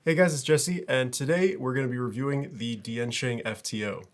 Hey guys, it's Jesse, and today we're going to be reviewing the DianSheng FTO.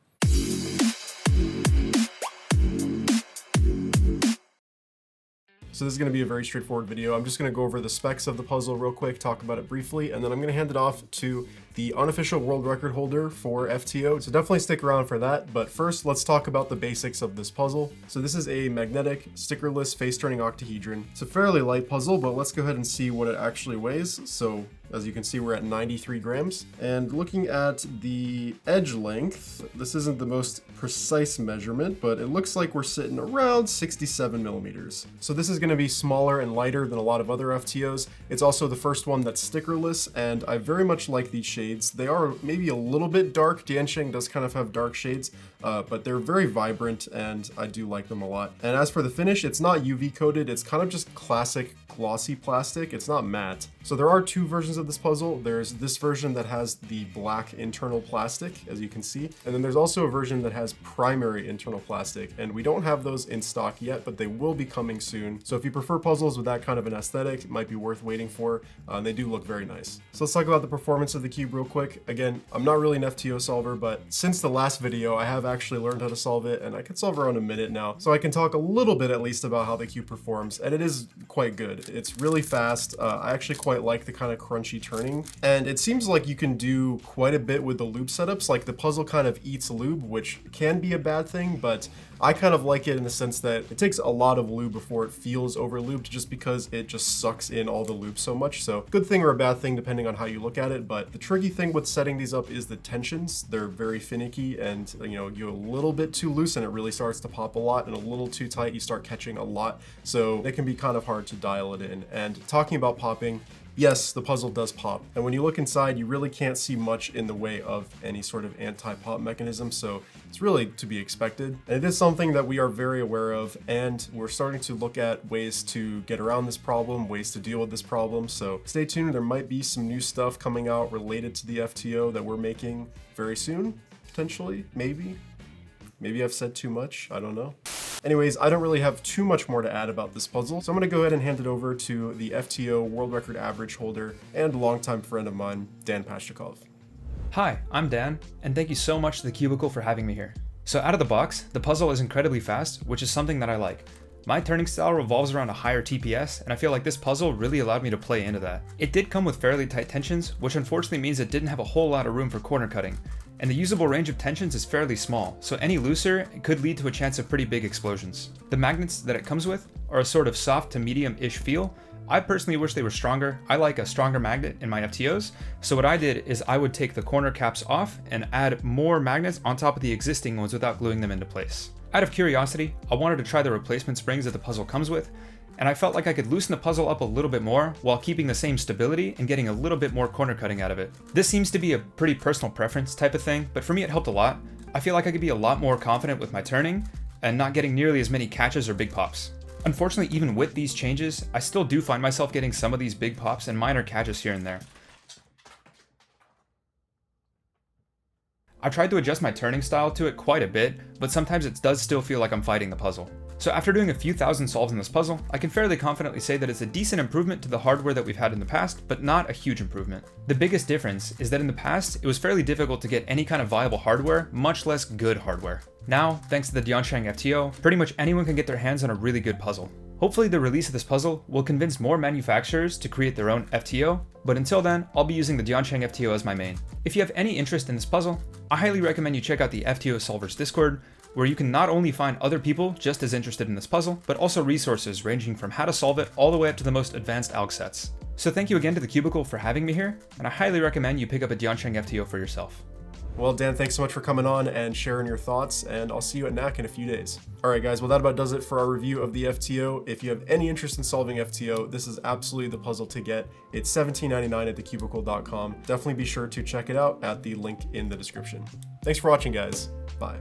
So this is going to be a very straightforward video. I'm just going to go over the specs of the puzzle real quick, talk about it briefly, and then I'm going to hand it off to the unofficial world record holder for FTO. So definitely stick around for that. But first, let's talk about the basics of this puzzle. So this is a magnetic, stickerless, face-turning octahedron. It's a fairly light puzzle, but let's go ahead and see what it actually weighs. So as you can see, we're at 93 grams. And looking at the edge length, this isn't the most precise measurement, but it looks like we're sitting around 67 millimeters. So this is going to be smaller and lighter than a lot of other FTOs. It's also the first one that's stickerless, and I very much like these shades. They are maybe a little bit dark. DianSheng does kind of have dark shades, but they're very vibrant, and I do like them a lot. And as for the finish, it's not UV coated. It's kind of just classic glossy plastic. It's not matte. So there are two versions of this puzzle. There's this version that has the black internal plastic, as you can see, and then there's also a version that has primary internal plastic, and we don't have those in stock yet, but they will be coming soon. So if you prefer puzzles with that kind of an aesthetic, it might be worth waiting for. They do look very nice. So let's talk about the performance of the cube real quick. Again, I'm not really an FTO solver, but since the last video, I have actually learned how to solve it, and I can solve around a minute now. So I can talk a little bit at least about how the cube performs, and it is quite good. It's really fast. I actually quite like the kind of crunchy turning, and it seems like you can do quite a bit with the lube setups. Like the puzzle kind of eats lube, which can be a bad thing, but I kind of like it in the sense that it takes a lot of lube before it feels over lubed, just because it just sucks in all the lube so much. So good thing or a bad thing depending on how you look at it. But the tricky thing with setting these up is the tensions. They're very finicky, and you're a little bit too loose and it really starts to pop a lot, and a little too tight you start catching a lot. So it can be kind of hard to dial it in. And talking about popping, yes, the puzzle does pop. And when you look inside, you really can't see much in the way of any sort of anti-pop mechanism, so it's really to be expected. And it is something that we are very aware of, and we're starting to look at ways to get around this problem, ways to deal with this problem. So stay tuned, there might be some new stuff coming out related to the FTO that we're making very soon, potentially, maybe. Maybe I've said too much, I don't know. Anyways, I don't really have too much more to add about this puzzle, so I'm going to go ahead and hand it over to the FTO world record average holder and longtime friend of mine, Dan Pastushkov. Hi, I'm Dan, and thank you so much to TheCubicle for having me here. So out of the box, the puzzle is incredibly fast, which is something that I like. My turning style revolves around a higher TPS, and I feel like this puzzle really allowed me to play into that. It did come with fairly tight tensions, which unfortunately means it didn't have a whole lot of room for corner cutting. And the usable range of tensions is fairly small, so any looser could lead to a chance of pretty big explosions. The magnets that it comes with are a sort of soft to medium-ish feel. I personally wish they were stronger. I like a stronger magnet in my FTOs, so what I did is I would take the corner caps off and add more magnets on top of the existing ones without gluing them into place. Out of curiosity, I wanted to try the replacement springs that the puzzle comes with, and I felt like I could loosen the puzzle up a little bit more while keeping the same stability and getting a little bit more corner cutting out of it. This seems to be a pretty personal preference type of thing, but for me it helped a lot. I feel like I could be a lot more confident with my turning and not getting nearly as many catches or big pops. Unfortunately, even with these changes, I still do find myself getting some of these big pops and minor catches here and there. I tried to adjust my turning style to it quite a bit, but sometimes it does still feel like I'm fighting the puzzle. So after doing a few thousand solves in this puzzle, I can fairly confidently say that it's a decent improvement to the hardware that we've had in the past, but not a huge improvement. The biggest difference is that in the past, it was fairly difficult to get any kind of viable hardware, much less good hardware. Now, thanks to the DianSheng FTO, pretty much anyone can get their hands on a really good puzzle. Hopefully the release of this puzzle will convince more manufacturers to create their own FTO, but until then, I'll be using the DianSheng FTO as my main. If you have any interest in this puzzle, I highly recommend you check out the FTO Solvers Discord, where you can not only find other people just as interested in this puzzle, but also resources ranging from how to solve it all the way up to the most advanced alg sets. So thank you again to TheCubicle for having me here, and I highly recommend you pick up a DianSheng FTO for yourself. Well, Dan, thanks so much for coming on and sharing your thoughts, and I'll see you at NAC in a few days. All right, guys, well, that about does it for our review of the FTO. If you have any interest in solving FTO, this is absolutely the puzzle to get. It's $17.99 at TheCubicle.com. Definitely be sure to check it out at the link in the description. Thanks for watching, guys. Bye.